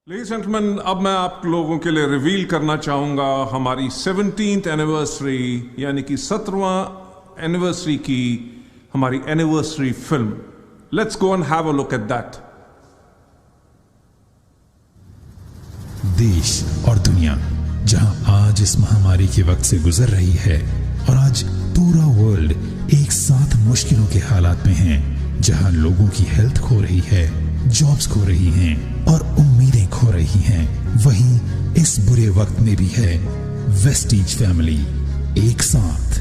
Ladies gentleman, अब मैं आप लोगों के लिए रिवील करना चाहूंगा हमारी 17th एनिवर्सरी यानी कि 17वां एनिवर्सरी की हमारी anniversary film. Let's go and have a look at that. देश और दुनिया जहां आज इस महामारी के वक्त से गुजर रही है और आज पूरा वर्ल्ड एक साथ मुश्किलों के हालात में है, जहां लोगों की हेल्थ खो रही है, जॉब्स खो रही हैं और उम्मीदें खो रही हैं, वहीं इस बुरे वक्त में भी है वेस्टीज फैमिली एक साथ,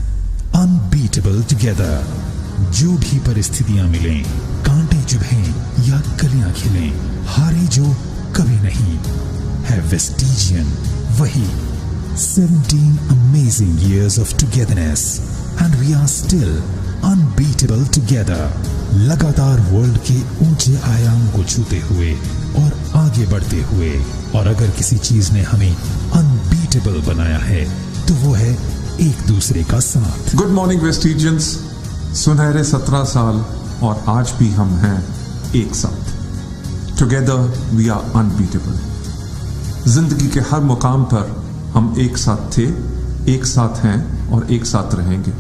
अनबीटेबल टुगेदर। जो भी परिस्थितियां मिलें, कांटे चुभें या कलियां खिलें, हारे जो कभी नहीं है वेस्टीजियन वही। 17 amazing years of togetherness and we are still unbeatable together। लगातार वर्ल्ड के ऊंचे आयाम को छूते हुए और आगे बढ़ते हुए, और अगर किसी चीज ने हमें अनबीटेबल बनाया है तो वो है एक दूसरे का साथ। गुड मॉर्निंग वेस्टीजियंस, सुनहरे 17 साल और आज भी हम हैं एक साथ। Together we are unbeatable. जिंदगी के हर मुकाम पर हम एक साथ थे, एक साथ हैं और एक साथ रहेंगे।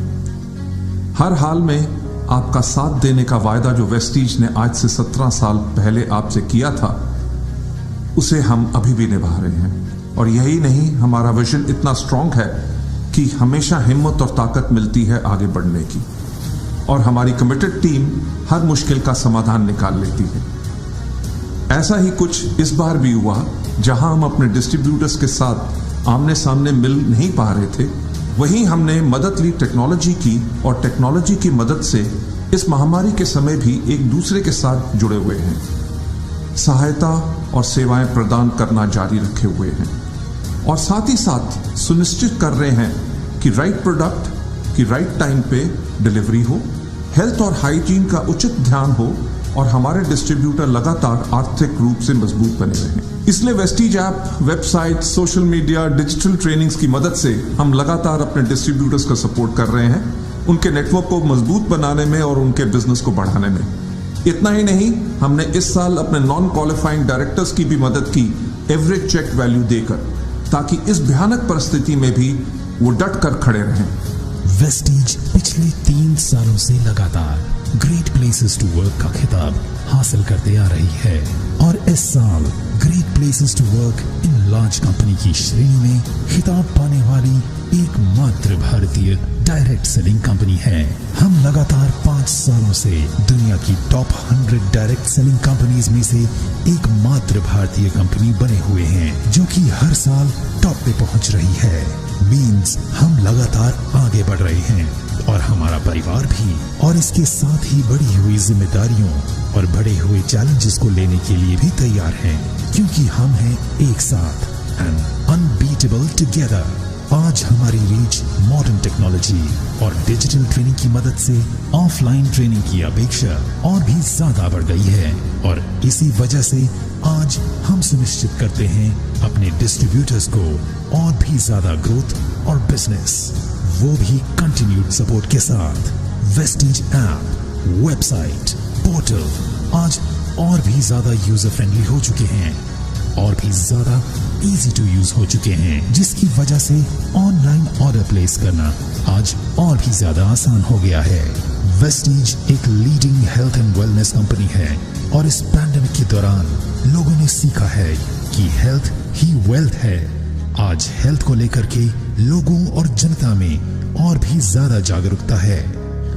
हर हाल में आपका साथ देने का वायदा जो वेस्टीज ने आज से 17 साल पहले आपसे किया था, उसे हम अभी भी निभा रहे हैं। और यही नहीं, हमारा विजन इतना स्ट्रांग है कि हमेशा हिम्मत और ताकत मिलती है आगे बढ़ने की, और हमारी कमिटेड टीम हर मुश्किल का समाधान निकाल लेती है। ऐसा ही कुछ इस बार भी हुआ, जहां हम अपने डिस्ट्रीब्यूटर्स के साथ आमने सामने मिल नहीं पा रहे थे, वहीं हमने मदद ली टेक्नोलॉजी की, और टेक्नोलॉजी की मदद से इस महामारी के समय भी एक दूसरे के साथ जुड़े हुए हैं, सहायता और सेवाएं प्रदान करना जारी रखे हुए हैं, और साथ ही साथ सुनिश्चित कर रहे हैं कि राइट प्रोडक्ट की राइट टाइम पे डिलीवरी हो, हेल्थ और हाइजीन का उचित ध्यान हो, और हमारे डिस्ट्रीब्यूटर लगातार आर्थिक रूप से मजबूत बने रहें। इसलिए Vestige app, website, social media, digital trainings की मदद से हम लगातार अपने डिस्ट्रीब्यूटर्स का सपोर्ट कर रहे हैं, उनके नेटवर्क को मजबूत बनाने में और उनके बिजनेस को बढ़ाने में। इतना ही नहीं, हमने इस साल अपने नॉन क्वालिफाइंग डायरेक्टर्स की भी मदद की एवरेज चेक वैल्यू देकर, ताकि इस भयानक परिस्थिति में भी वो डट कर खड़े रहें। वेस्टीज पिछले 3 सालों से लगातार ग्रेट प्लेसेस टू वर्क का खिताब हासिल करते आ रही है, और इस साल great places to work in large company की श्रेणी में खिताब पाने वाली एकमात्र भारतीय डायरेक्ट सेलिंग कंपनी है। हम लगातार 5 सालों से दुनिया की टॉप 100 डायरेक्ट सेलिंग कंपनीज में से एकमात्र भारतीय कंपनी बने हुए हैं, जो कि हर साल टॉप पे पहुंच रही है। मीन्स हम लगातार आगे बढ़ रहे हैं, और हमारा परिवार भी, और इसके साथ ही बढ़ी हुई जिम्मेदारियों और बढ़े हुए चैलेंजेस को लेने के लिए भी तैयार हैं, क्योंकि हम हैं एक साथ एंड अनबीटेबल टुगेदर। आज हमारी रीच मॉडर्न टेक्नोलॉजी और डिजिटल ट्रेनिंग की मदद से ऑफलाइन ट्रेनिंग की अपेक्षा और भी ज्यादा बढ़ गई है, और इसी वजह से आज हम सुनिश्चित करते हैं अपने डिस्ट्रीब्यूटर्स को और भी ज्यादा ग्रोथ और बिजनेस, वो भी कंटिन्यूड सपोर्ट के साथ। वेस्टीज ऐप, वेबसाइट, पोर्टल आज और भी ज्यादा यूजर फ्रेंडली हो चुके हैं और भी ज्यादा इजी टू यूज हो चुके हैं, जिसकी वजह से ऑनलाइन ऑर्डर प्लेस करना आज और भी ज्यादा आसान हो गया है। वेस्टीज एक leading health and wellness company है, और इस पैंडेमिक के दौरान लोगों ने सीखा है कि हेल्थ ही वेल्थ है। आज हेल्थ को लेकर के लोगों और जनता में और भी ज्यादा जागरूकता है,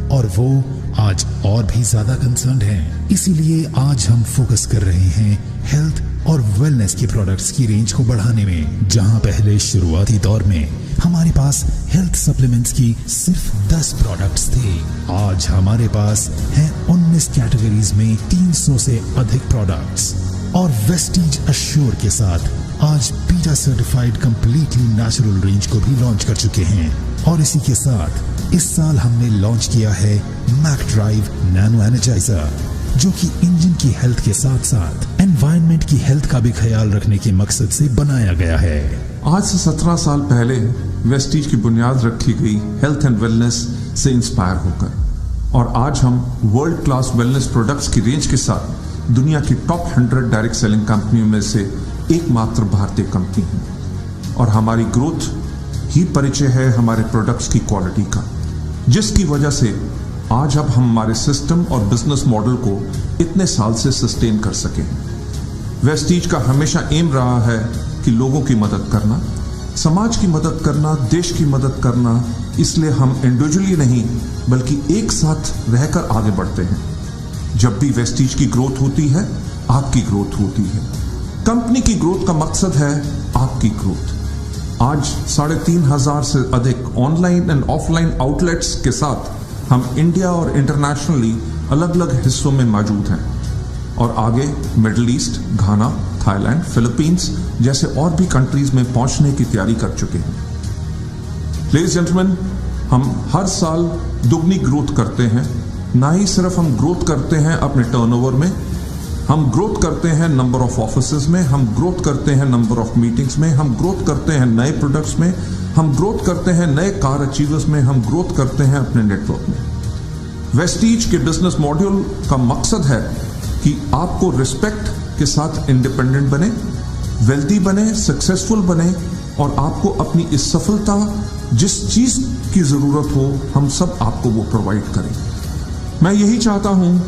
और वो आज और भी ज्यादा कंसर्न्ड हैं। इसीलिए आज हम फोकस कर रहे हैं हेल्थ और वेलनेस के प्रोडक्ट्स की रेंज को बढ़ाने में। जहां पहले शुरुआती दौर में हमारे पास हेल्थ सप्लीमेंट्स की सिर्फ 10 प्रोडक्ट्स थे, आज हमारे पास हैं 19 कैटेगरीज में 300 से अधिक प्रोडक्ट्स, और वेस्टीज अश्योर के साथ आज beta certified completely natural range को भी लॉन्च कर चुके हैं। और इसी के साथ इस साल हमने लॉन्च किया है मैक ड्राइव नैनो एनर्जाइजर, जो कि इंजन की हेल्थ के साथ साथ एनवायरनमेंट की हेल्थ का भी ख्याल रखने के मकसद से बनाया गया है। आज से 17 साल पहले वेस्टीज की बुनियाद रखी गई हेल्थ एंड वेलनेस से इंस्पायर होकर, और आज हम वर्ल्ड क्लास वेलनेस प्रोडक्ट्स की रेंज के साथ दुनिया की टॉप 100 डायरेक्ट सेलिंग कंपनियों में से एकमात्र भारतीय कंपनी है और हमारी ग्रोथ ही परिचय है हमारे प्रोडक्ट्स की क्वालिटी का, जिसकी वजह से आज अब हम हमारे सिस्टम और बिजनेस मॉडल को इतने साल से सस्टेन कर सके हैं। वेस्टीज का हमेशा एम रहा है कि लोगों की मदद करना, समाज की मदद करना, देश की मदद करना, इसलिए हम इंडिविजुअली नहीं बल्कि एक साथ रहकर आगे बढ़ते हैं। जब भी वेस्टीज की ग्रोथ होती है, आपकी ग्रोथ होती है। कंपनी की ग्रोथ का मकसद है आपकी ग्रोथ। आज 3,500 से अधिक ऑनलाइन एंड ऑफलाइन आउटलेट्स के साथ हम इंडिया और इंटरनेशनली अलग अलग हिस्सों में मौजूद हैं और आगे मिडिल ईस्ट, घाना, थाईलैंड, फिलीपींस जैसे और भी कंट्रीज में पहुंचने की तैयारी कर चुके हैं। लेडीज जेंटलमैन, हम हर साल दुगनी ग्रोथ करते हैं। ना ही सिर्फ हम ग्रोथ करते हैं अपने टर्नओवर में, हम ग्रोथ करते हैं नंबर ऑफ ऑफिसेज में, हम ग्रोथ करते हैं नंबर ऑफ मीटिंग्स में, हम ग्रोथ करते हैं नए प्रोडक्ट्स में, हम ग्रोथ करते हैं नए कार अचीवर्स में, हम ग्रोथ करते हैं अपने नेटवर्क में। वेस्टीज के बिजनेस मॉड्यूल का मकसद है कि आपको रिस्पेक्ट के साथ इंडिपेंडेंट बने, वेल्दी बने, सक्सेसफुल बने और आपको अपनी इस सफलता जिस चीज की जरूरत हो हम सब आपको वो प्रोवाइड करें। मैं यही चाहता हूं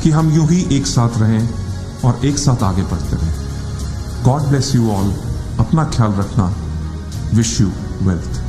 कि हम यूं ही एक साथ रहें और एक साथ आगे बढ़ते रहें। God bless you all. अपना ख्याल रखना। Wish you wealth.